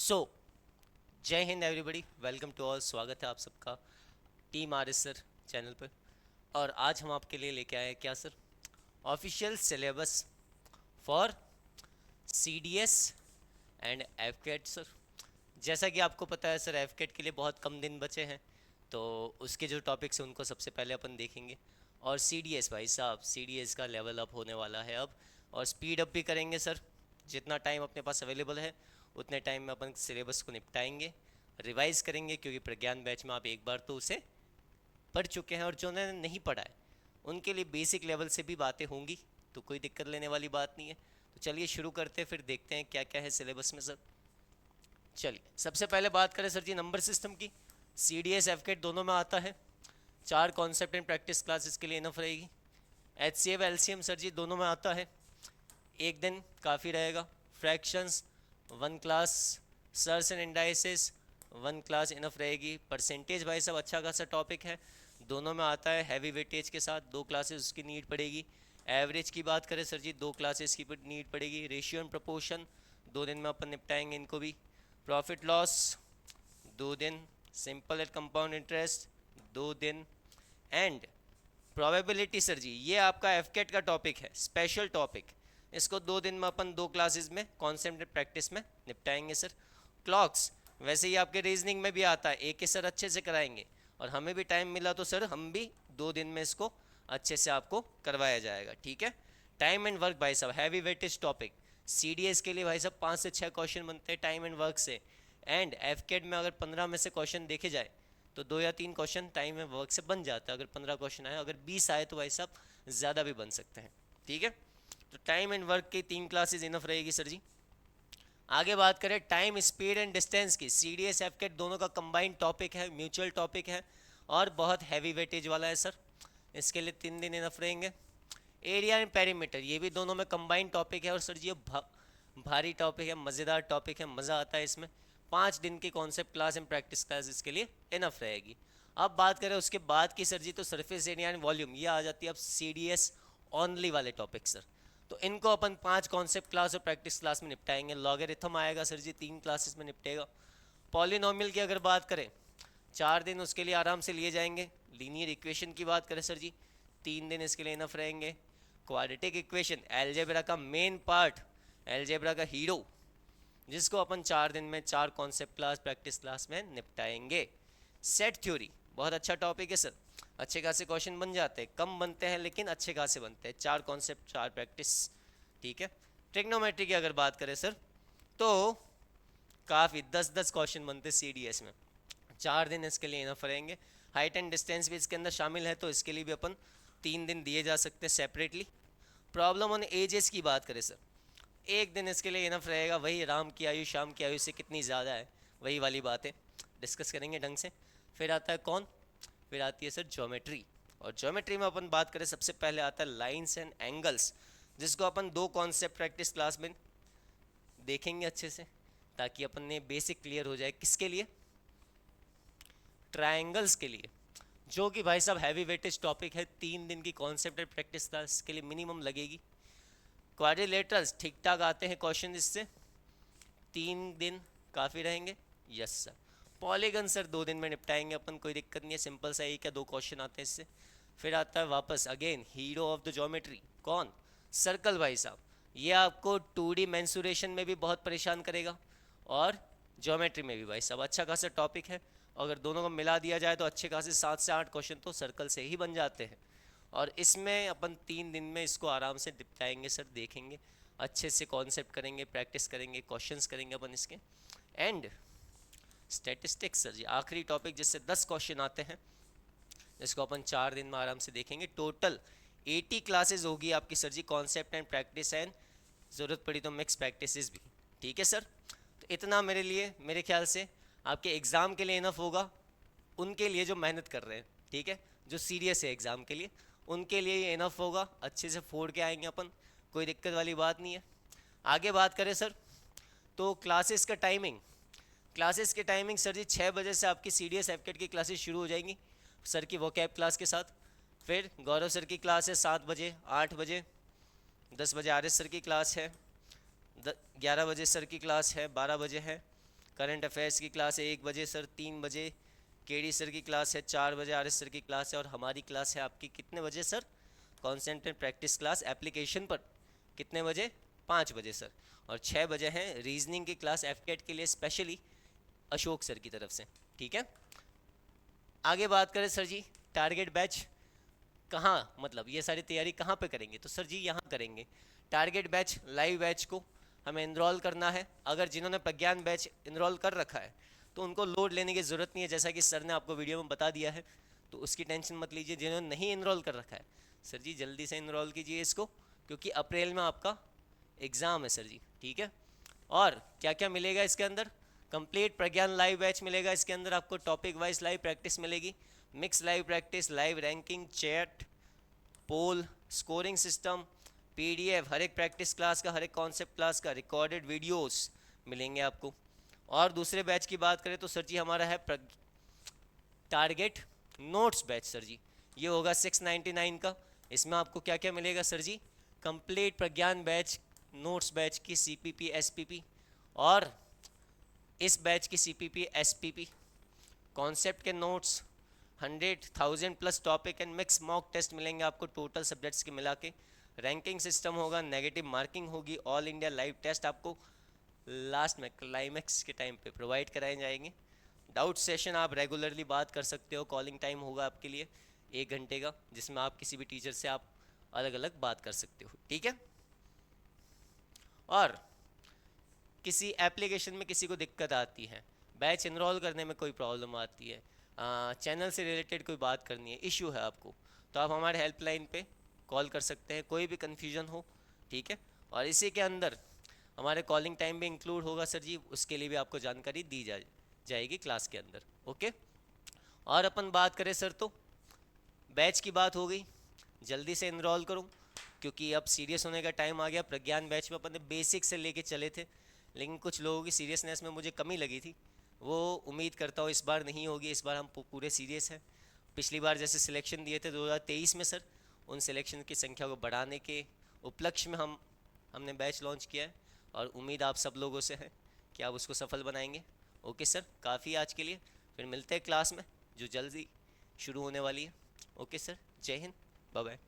सो जय हिंद everybody, welcome to all. स्वागत है आप सबका team R S sir channel पर। और आज हम आपके लिए लेके आए हैं क्या sir, official syllabus for C D S and F CAT sir. जैसा कि आपको पता है सर, एफ कैट के लिए बहुत कम दिन बचे हैं, तो उसके जो टॉपिक्स हैं उनको सबसे पहले अपन देखेंगे। और सी डी एस भाई साहब, सी डी एस का लेवल अप होने वाला है अब, और स्पीड अप भी करेंगे सर। जितना टाइम अपने पास अवेलेबल है उतने टाइम में अपन सिलेबस को निपटाएंगे, रिवाइज करेंगे, क्योंकि प्रज्ञान बैच में आप एक बार तो उसे पढ़ चुके हैं, और जो उन्होंने नहीं पढ़ा है उनके लिए बेसिक लेवल से भी बातें होंगी, तो कोई दिक्कत लेने वाली बात नहीं है। तो चलिए शुरू करते हैं, फिर देखते हैं क्या क्या है सिलेबस में सर। चलिए सबसे पहले बात करें सर जी नंबर सिस्टम की। C D S F CAT दोनों में आता है, 4 कॉन्सेप्ट एंड प्रैक्टिस क्लासेस के लिए इनफ रहेगी। H C F L C M sir ji दोनों में आता है, एक दिन काफ़ी रहेगा। Fractions 1 class, surds and indices 1 class enough रहेगी। परसेंटेज भाई सब अच्छा खासा टॉपिक है, दोनों में आता है। हैवी वेटेज के साथ 2 क्लासेस उसकी नीड पड़ेगी। एवरेज की बात करें सर जी, 2 क्लासेस की नीड पड़ेगी। रेशियो एंड प्रपोर्शन 2 दिन में अपन निपटाएंगे इनको भी। प्रॉफिट लॉस 2 दिन। सिंपल एंड कंपाउंड इंटरेस्ट 2 दिन। एंड प्रोबेबिलिटी सर जी, ये आपका एफकेट का टॉपिक है, स्पेशल टॉपिक। इसको 2 दिन में अपन 2 क्लासेस में कॉन्सेप्ट प्रैक्टिस में निपटाएंगे सर। क्लॉक्स वैसे ही आपके रीजनिंग में भी आता है, एक ही सर अच्छे से कराएंगे, और हमें भी टाइम मिला तो सर हम भी 2 दिन में इसको अच्छे से आपको करवाया जाएगा, ठीक है। टाइम एंड वर्क भाई साहब heavy weightage topic. C D S के लिए भाई साहब 5 से 6 क्वेश्चन बनते हैं टाइम एंड वर्क से। एंड एफ कैट में अगर 15 में से क्वेश्चन देखे जाए तो 2 या 3 क्वेश्चन टाइम एंड वर्क से बन जाता है। अगर 15 क्वेश्चन आए, अगर 20 आए तो भाई साहब ज़्यादा भी बन सकते हैं, ठीक है। तो टाइम एंड वर्क की 3 क्लासेज इनफ रहेगी सर जी। आगे बात करें टाइम, स्पीड एंड डिस्टेंस की, C D S F CAT दोनों का कंबाइंड टॉपिक है, म्यूचुअल टॉपिक है, और बहुत हैवी वेटेज वाला है सर। इसके लिए 3 दिन इनफ रहेंगे। एरिया एंड पेरीमीटर ये भी दोनों में कंबाइंड टॉपिक है, और सर जी ये भारी टॉपिक है, मज़ेदार टॉपिक है, मज़ा आता है इसमें। 5 दिन की concept class and practice class इसके लिए इनफ रहेगी। अब बात करें उसके बाद की सर जी, तो सरफेस एरिया एंड वॉल्यूम ये आ जाती है अब सी डी एस ऑनली वाले टॉपिक सर। तो इनको अपन 5 कॉन्सेप्ट क्लास और प्रैक्टिस क्लास में निपटाएंगे। लॉगरिथम आएगा सर जी 3 क्लासेस में निपटेगा। पॉलिनोमियल की अगर बात करें, 4 दिन उसके लिए आराम से लिए जाएंगे। लीनियर इक्वेशन की बात करें सर जी, 3 दिन इसके लिए इनफ रहेंगे। क्वाड्रेटिक इक्वेशन एलजेब्रा का मेन पार्ट, एलजेब्रा का हीरो, जिसको अपन 4 दिन में 4 कॉन्सेप्ट क्लास प्रैक्टिस क्लास में निपटाएंगे। सेट थ्योरी बहुत अच्छा टॉपिक है सर, अच्छे खासे क्वेश्चन बन जाते हैं, कम बनते हैं लेकिन अच्छे खासे बनते हैं। 4 कॉन्सेप्ट 4 प्रैक्टिस, ठीक है। ट्रिग्नोमेट्री की अगर बात करें सर, तो काफ़ी 10-10 क्वेश्चन बनते हैं सी डी एस में। 4 दिन इसके लिए इनफ रहेंगे। हाइट एंड डिस्टेंस भी इसके अंदर शामिल है, तो इसके लिए भी अपन 3 दिन दिए जा सकते हैं सेपरेटली। प्रॉब्लम ऑन एजेस की बात करें सर, 1 दिन इसके लिए इनफ रहेगा। वही राम की आयु शाम की आयु से कितनी ज़्यादा है, वही वाली बातें डिस्कस करेंगे ढंग से। फिर आता है कौन, फिर आती है सर ज्योमेट्री। और ज्योमेट्री में अपन बात करें, सबसे पहले आता है लाइंस एंड एंगल्स, जिसको अपन 2 कॉन्सेप्ट प्रैक्टिस क्लास में देखेंगे अच्छे से, ताकि अपन ने बेसिक क्लियर हो जाए। किसके लिए, ट्रायंगल्स के लिए, जो कि भाई साहब हैवी वेटेज टॉपिक है। 3 दिन की कॉन्सेप्ट प्रैक्टिस क्लास के लिए मिनिमम लगेगी। क्वाड्रिलेटरल्स ठीक ठाक आते हैं क्वेश्चन इससे, 3 दिन काफ़ी रहेंगे। Yes sir. पॉलीगन सर 2 दिन में निपटाएंगे अपन, कोई दिक्कत नहीं है, सिंपल सा ही क्या 2 क्वेश्चन आते हैं इससे। फिर आता है वापस again hero of the geometry, कौन, सर्कल भाई साहब। ये आपको 2D मेंसुरेशन में भी बहुत परेशान करेगा, और ज्योमेट्री में भी भाई साहब अच्छा खासा टॉपिक है। अगर दोनों को मिला दिया जाए तो अच्छे खासे 7 से 8 क्वेश्चन तो सर्कल से ही बन जाते हैं। और इसमें अपन 3 दिन में इसको आराम से निपटाएंगे सर, देखेंगे अच्छे से, कॉन्सेप्ट करेंगे, प्रैक्टिस करेंगे, क्वेश्चंस करेंगे अपन इसके। एंड स्टैटिस्टिक्स सर जी आखिरी टॉपिक, जिससे 10 क्वेश्चन आते हैं, जिसको अपन 4 दिन में आराम से देखेंगे। टोटल 80 क्लासेज होगी आपकी sir ji, concept and practice and ज़रूरत पड़ी तो मिक्स प्रैक्टिस भी, ठीक है सर। तो इतना मेरे लिए, मेरे ख्याल से आपके एग्ज़ाम के लिए इनफ होगा, उनके लिए जो मेहनत कर रहे हैं, ठीक है, जो सीरियस है एग्ज़ाम के लिए, उनके लिए ये इनफ होगा। अच्छे से फोड़ के आएंगे अपन, कोई दिक्कत वाली बात नहीं है। आगे बात करें सर, तो क्लासेस का टाइमिंग, क्लासेस की टाइमिंग सर जी 6 बजे से आपकी C D S F CAT की क्लासेस शुरू हो जाएंगी सर की वोकैब क्लास के साथ। फिर गौरव सर की क्लास है 7 बजे, 8 बजे, 10 बजे आर एस सर की क्लास है, 11 बजे सर की क्लास है, 12 बजे है। करंट अफेयर्स की क्लास है 1 बजे सर, 3 बजे केडी सर की क्लास है, 4 बजे आर एस सर की क्लास है, और हमारी क्लास है आपकी कितने बजे sir? Concentrate practice class application पर कितने बजे? 5 बजे सर। और 6 बजे हैं रीजनिंग की क्लास एफकेट के लिए स्पेशली अशोक सर की तरफ से। ठीक है, आगे बात करें सर जी, टारगेट बैच कहाँ, मतलब ये सारी तैयारी कहाँ पे करेंगे? तो सर जी यहाँ करेंगे। टारगेट बैच लाइव बैच को हमें इनरोल करना है। अगर जिन्होंने प्रज्ञान बैच इनरोल कर रखा है तो उनको लोड लेने की ज़रूरत नहीं है, जैसा कि सर ने आपको वीडियो में बता दिया है, तो उसकी टेंशन मत लीजिए। जिन्होंने नहीं इनरोल कर रखा है सर जी जल्दी से इनरोल कीजिए इसको, क्योंकि अप्रैल में आपका एग्ज़ाम है सर जी। ठीक है, और क्या क्या मिलेगा इसके अंदर? कंप्लीट प्रज्ञान लाइव बैच मिलेगा। इसके अंदर आपको टॉपिक वाइज लाइव प्रैक्टिस मिलेगी, mix live practice, live ranking, chat, poll, scoring system, PDF, हर एक प्रैक्टिस क्लास का, हर एक कॉन्सेप्ट क्लास का रिकॉर्डेड वीडियोस मिलेंगे आपको। और दूसरे बैच की बात करें तो सर जी हमारा है target notes batch sir ji, ये होगा 699 का। इसमें आपको क्या क्या मिलेगा sir ji? Complete Pragyan batch notes batch की सीपीपी एसपीपी, और इस बैच की सीपीपी एसपीपी, कॉन्सेप्ट के notes, 100,000+ topic and mix mock test मिलेंगे आपको टोटल सब्जेक्ट्स के मिला के। रैंकिंग सिस्टम होगा, नेगेटिव मार्किंग होगी, ऑल इंडिया लाइव टेस्ट आपको लास्ट में क्लाइमैक्स के टाइम पे प्रोवाइड कराए जाएंगे। डाउट सेशन आप रेगुलरली बात कर सकते हो, कॉलिंग टाइम होगा आपके लिए 1 घंटे का, जिसमें आप किसी भी टीचर से आप अलग अलग बात कर सकते हो। ठीक है, और किसी एप्लीकेशन में किसी को दिक्कत आती है, बैच इनरोल करने में कोई प्रॉब्लम आती है, चैनल से रिलेटेड कोई बात करनी है, इशू है आपको, तो आप हमारे हेल्पलाइन पे कॉल कर सकते हैं, कोई भी कन्फ्यूजन हो। ठीक है, और इसी के अंदर हमारे कॉलिंग टाइम भी इंक्लूड होगा सर जी, उसके लिए भी आपको जानकारी दी जाएगी क्लास के अंदर। ओके, और अपन बात करें सर तो बैच की बात हो गई, जल्दी से इनरोल करूँ क्योंकि अब सीरियस होने का टाइम आ गया। प्रज्ञान बैच में अपन ने बेसिक से लेके चले थे, लेकिन कुछ लोगों की सीरियसनेस में मुझे कमी लगी थी, वो उम्मीद करता हूँ इस बार नहीं होगी। इस बार हम पूरे सीरियस हैं। पिछली बार जैसे सिलेक्शन दिए थे 2023 में सर, उन सिलेक्शन की संख्या को बढ़ाने के उपलक्ष्य में हमने बैच लॉन्च किया है, और उम्मीद आप सब लोगों से है कि आप उसको सफल बनाएंगे। ओके सर, काफ़ी आज के लिए, फिर मिलते हैं क्लास में जो जल्दी शुरू होने वाली है। ओके सर, जय हिंद, बाय बाय।